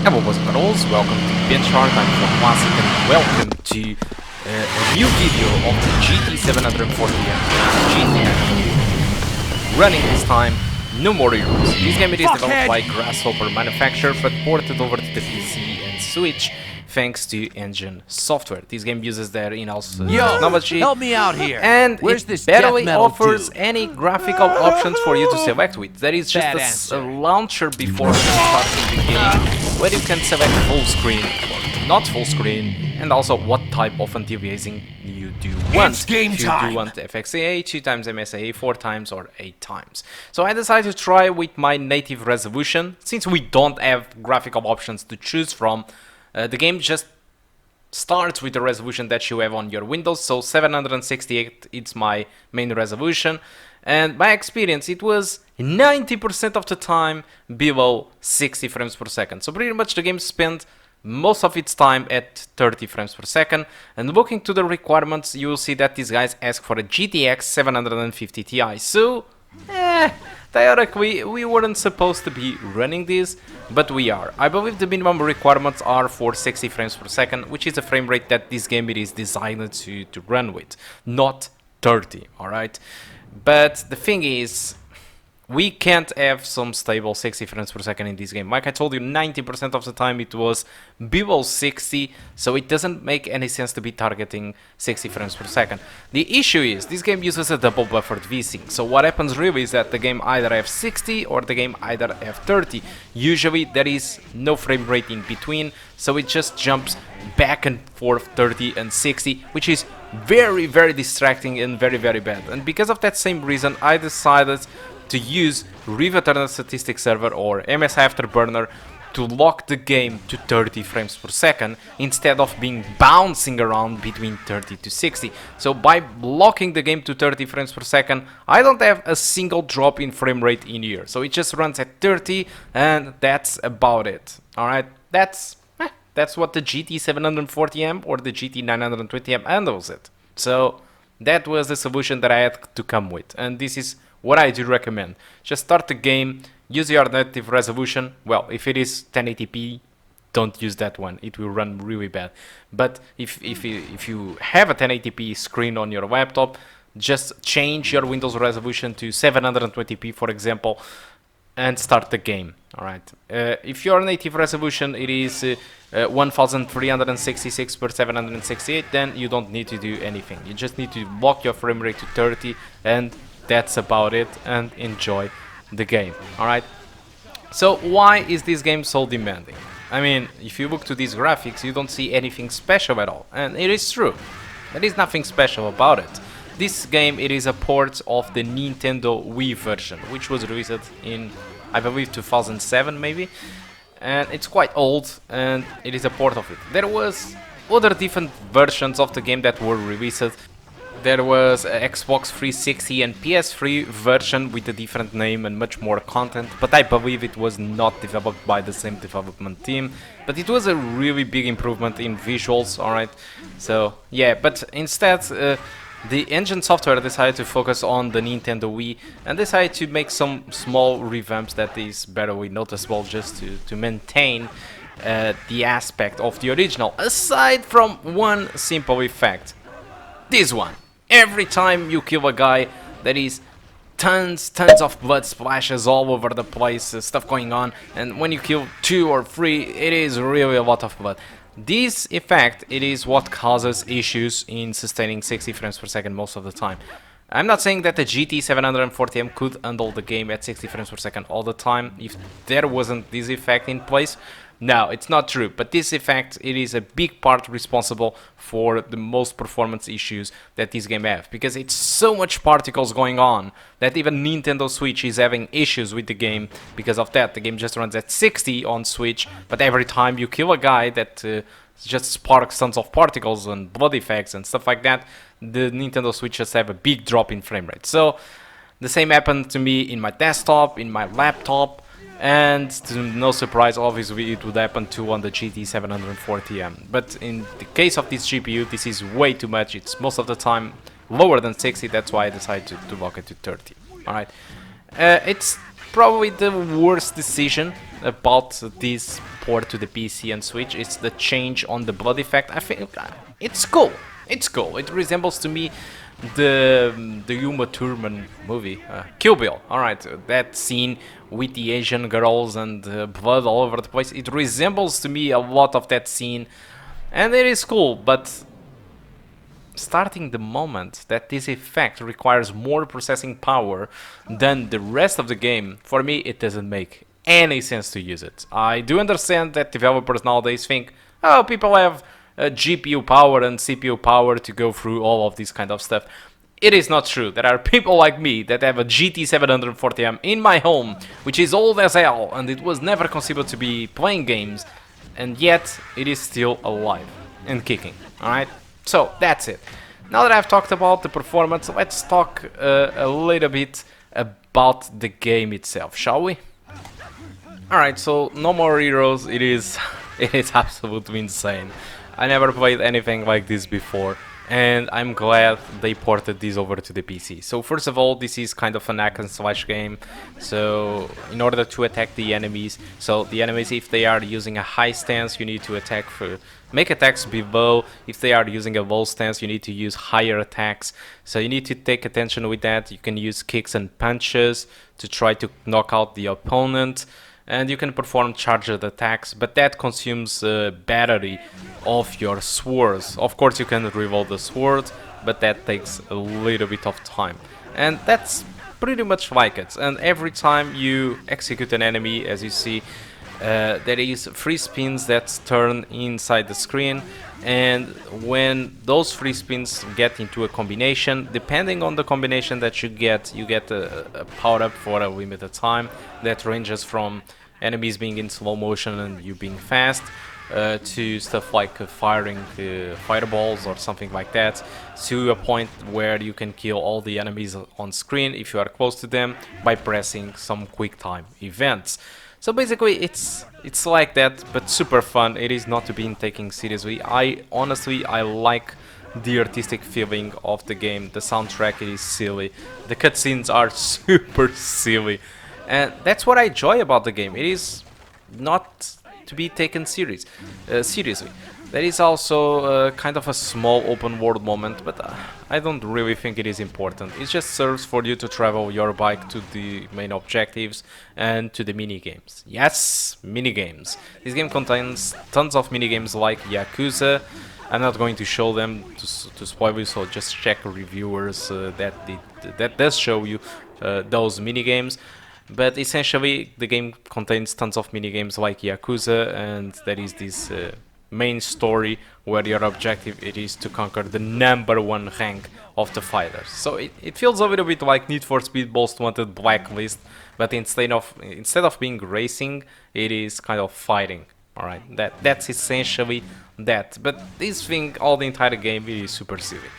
Hello boys and girls, welcome to BenchART. I'm ForceWare and welcome to a new video of the GT 740M GT running this time, no more heroes. This game it is developed by Grasshopper manufacturer but ported over to the PC and Switch thanks to engine software. This game uses their in-house technology. Help me out here. And Where's it this barely death metal offers dude? any graphical options for you to select with. There is just a launcher before starting the game where you can select full screen or not full screen, and also what type of anti-aliasing you do want. It's game if you time. do want FXAA, 2 times MSAA, 4 times or 8 times. So I decided to try with my native resolution. Since we don't have graphical options to choose from, the game just starts with the resolution that you have on your Windows. So 768 it's my main resolution, and by experience it was 90% of the time below 60 frames per second. So pretty much the game spent most of its time at 30 frames per second. And looking to the requirements, you will see that these guys ask for a GTX 750 Ti. So theoretically, we weren't supposed to be running this, but we are. I believe the minimum requirements are for 60 frames per second, which is a frame rate that this game it is designed to run with, not 30, alright? But the thing is, we can't have some stable 60 frames per second in this game. Like I told you, 90% of the time it was below 60, so it doesn't make any sense to be targeting 60 frames per second. The issue is, this game uses a double buffered VSync, so what happens really is that the game either have 60 or the game either have 30. Usually there is no frame rate in between, so it just jumps back and forth 30 and 60, which is very distracting and very bad. And because of that same reason, I decided to use Return Statistics Server or MS Afterburner to lock the game to 30 frames per second instead of being bouncing around between 30 to 60. So by locking the game to 30 frames per second, I don't have a single drop in frame rate in here. So it just runs at 30 and that's about it. Alright, that's what the GT 740M or the GT 920M handles it. So that was the solution that I had to come with, and this is what I do recommend. Just start the game, use your native resolution. Well, if it is 1080p, don't use that one, it will run really bad. But if you have a 1080p screen on your laptop, just change your Windows resolution to 720p, for example, and start the game. Alright, if your native resolution it is 1366 per 768, then you don't need to do anything. You just need to lock your frame rate to 30 and that's about it, and enjoy the game. Alright, so why is this game so demanding? I mean, if you look to these graphics, you don't see anything special at all, and it is true. There is nothing special about it. This game it is a port of the Nintendo Wii version, which was released in, I believe, 2007 maybe, and it's quite old, and it is a port of it. There was other different versions of the game that were released. There was a Xbox 360 and PS3 version with a different name and much more content, but I believe it was not developed by the same development team. But it was a really big improvement in visuals, alright? So yeah, but instead the engine software decided to focus on the Nintendo Wii and decided to make some small revamps that is barely noticeable, just to maintain the aspect of the original, aside from one simple effect. This one. Every time you kill a guy, there is tons of blood splashes all over the place, stuff going on, and when you kill 2 or 3, it is really a lot of blood. This effect, it is what causes issues in sustaining 60 frames per second most of the time. I'm not saying that the GT 740M could handle the game at 60 frames per second all the time if there wasn't this effect in place. No, it's not true, but this effect, it is a big part responsible for the most performance issues that this game have, because it's so much particles going on that even Nintendo Switch is having issues with the game because of that. The game just runs at 60 on Switch, but every time you kill a guy that just sparks tons of particles and blood effects and stuff like that, the Nintendo Switch just have a big drop in frame rate. So the same happened to me in my desktop, in my laptop, and to no surprise, obviously it would happen too on the GT 740M. But in the case of this GPU, this is way too much. It's most of the time lower than 60, that's why I decided to lock it to 30. Alright, it's probably the worst decision about this port to the PC and Switch is the change on the blood effect. I think it's cool. It's cool. It resembles to me the Uma Thurman movie, Kill Bill. Alright, that scene with the Asian girls and blood all over the place. It resembles to me a lot of that scene, and it is cool, but starting the moment that this effect requires more processing power than the rest of the game, for me it doesn't make any sense to use it. I do understand that developers nowadays think, oh, people have GPU power and CPU power to go through all of this kind of stuff. It is not true. There are people like me that have a GT 740M in my home, which is old as hell, and it was never conceived to be playing games, and yet it is still alive and kicking. Alright? So that's it. Now that I've talked about the performance, let's talk a little bit about the game itself, shall we? Alright, so No More Heroes, it is absolutely insane. I never played anything like this before, and I'm glad they ported this over to the PC. So first of all, this is kind of an hack and slash game, so in order to attack the enemies, if they are using a high stance, you need to make attacks below. If they are using a low stance, you need to use higher attacks, so you need to take attention with that. You can use kicks and punches to try to knock out the opponent, and you can perform charged attacks, but that consumes battery of your swords. Of course you can reload the sword, but that takes a little bit of time, and that's pretty much like it. And every time you execute an enemy, as you see, there is 3 spins that turn inside the screen, and when those 3 spins get into a combination, depending on the combination that you get a power up for a limited time that ranges from enemies being in slow motion and you being fast, to stuff like firing fireballs or something like that, to a point where you can kill all the enemies on screen if you are close to them by pressing some quick time events. So basically it's like that, but super fun. It is not to be taken seriously. I like the artistic feeling of the game. The soundtrack is silly, the cutscenes are super silly, and that's what I enjoy about the game. It is not to be taken seriously. There is also kind of a small open world moment, but I don't really think it is important. It just serves for you to travel your bike to the main objectives and to the mini games. Yes, mini games. This game contains tons of mini games like Yakuza. I'm not going to show them to spoil you, so just check reviewers that does show you those mini games. But essentially the game contains tons of mini games like Yakuza, and there is this main story where your objective it is to conquer the #1 rank of the fighters. So it feels a little bit like Need for Speed Most Wanted Blacklist, but instead of being racing, it is kind of fighting. Alright, that's essentially that. But this thing, all the entire game, it is super silly.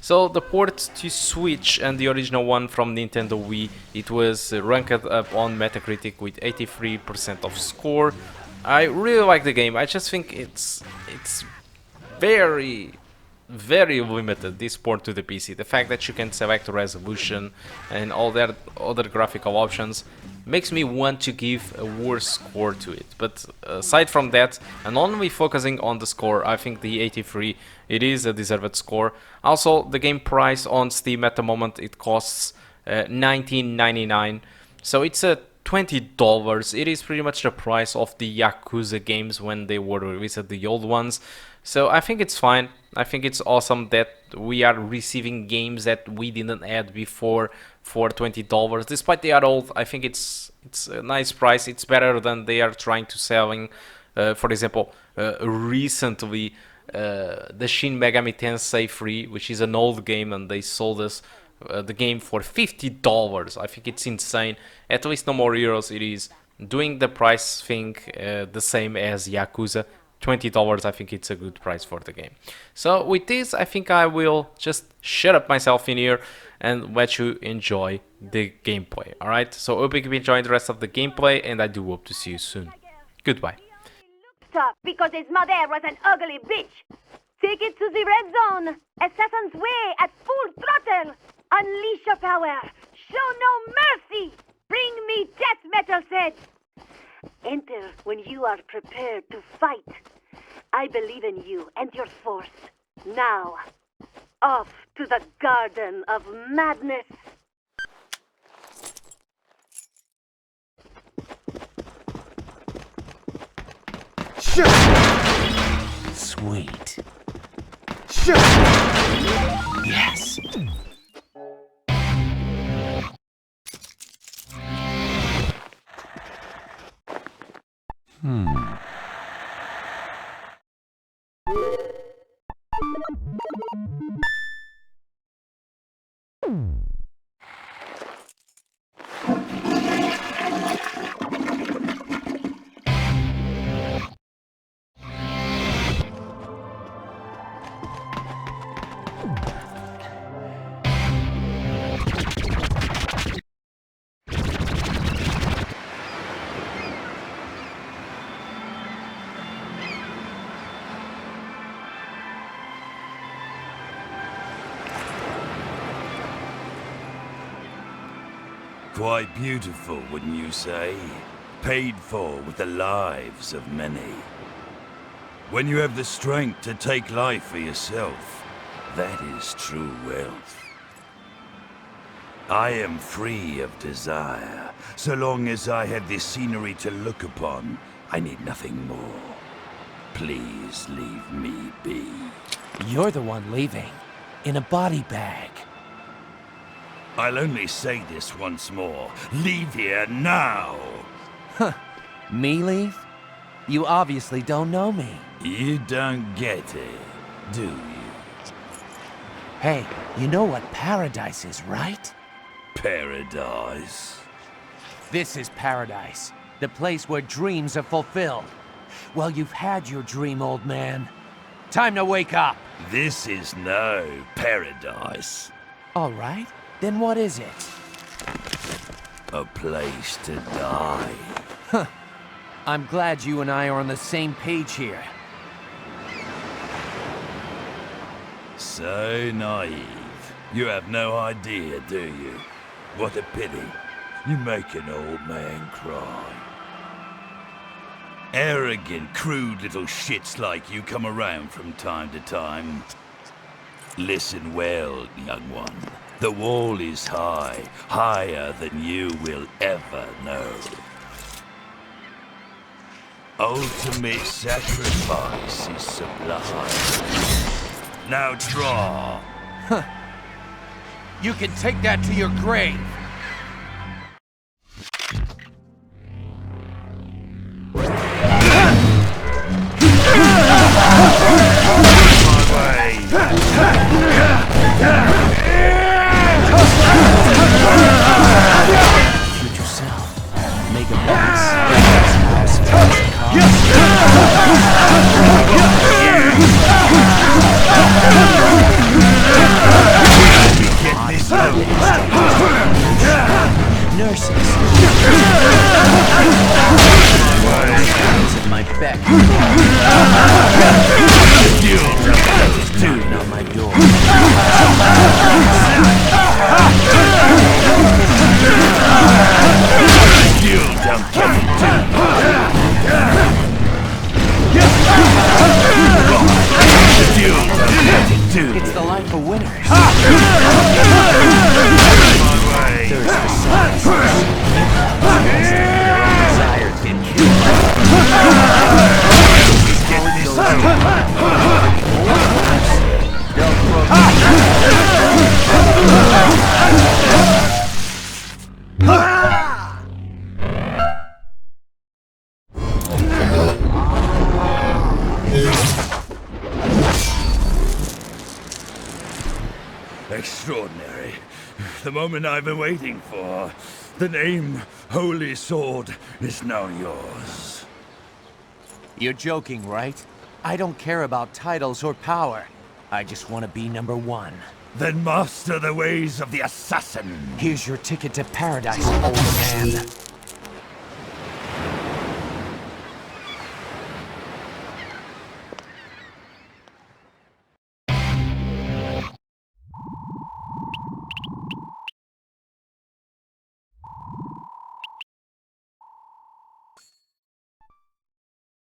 So the port to Switch and the original one from Nintendo Wii, it was ranked up on Metacritic with 83% of score. I really like the game. I just think it's very limited, this port to the PC. The fact that you can select resolution and all that other graphical options makes me want to give a worse score to it. But aside from that, and only focusing on the score, I think the 83, it is a deserved score. Also, the game price on Steam at the moment, it costs $19.99, so it's a $20. It is pretty much the price of the Yakuza games when they were released, the old ones. So I think it's fine. I think it's awesome that we are receiving games that we didn't add before for $20. Despite they are old, I think it's a nice price. It's better than they are trying to selling. For example, recently the Shin Megami Tensei 3, which is an old game, and they sold us the game for $50. I think it's insane. At least No More Heroes, it is doing the price thing the same as Yakuza. $20, I think it's a good price for the game. So with this, I think I will just shut up myself in here and let you enjoy the gameplay. Alright, so hope you keep enjoying the rest of the gameplay, and I do hope to see you soon. Goodbye. Because his mother was an ugly bitch. Take it to the red zone. Assassin's Way at full throttle. Unleash your power. Show no mercy. Bring me death metal sets. Enter when you are prepared to fight. I believe in you and your force. Now, off to the Garden of Madness. Sweet. Yes. Quite beautiful, wouldn't you say? Paid for with the lives of many. When you have the strength to take life for yourself, that is true wealth. I am free of desire. So long as I have this scenery to look upon, I need nothing more. Please leave me be. You're the one leaving. In a body bag. I'll only say this once more. Leave here now! Me leave? You obviously don't know me. You don't get it, do you? Hey, you know what paradise is, right? Paradise? This is paradise. The place where dreams are fulfilled. Well, you've had your dream, old man. Time to wake up! This is no paradise. All right. Then what is it? A place to die. I'm glad you and I are on the same page here. So naive. You have no idea, do you? What a pity. You make an old man cry. Arrogant, crude little shits like you come around from time to time. Listen well, young one. The wall is high, higher than you will ever know. Ultimate sacrifice is sublime. Now draw. You can take that to your grave. Future self, mega nurses. At my beck. Knocking on my door. It's the life of winners. There's the science. Their own desires get killed. Extraordinary. The moment I've been waiting for. The name Holy Sword is now yours. You're joking, right? I don't care about titles or power. I just want to be number one. Then master the ways of the assassin. Here's your ticket to paradise, old man.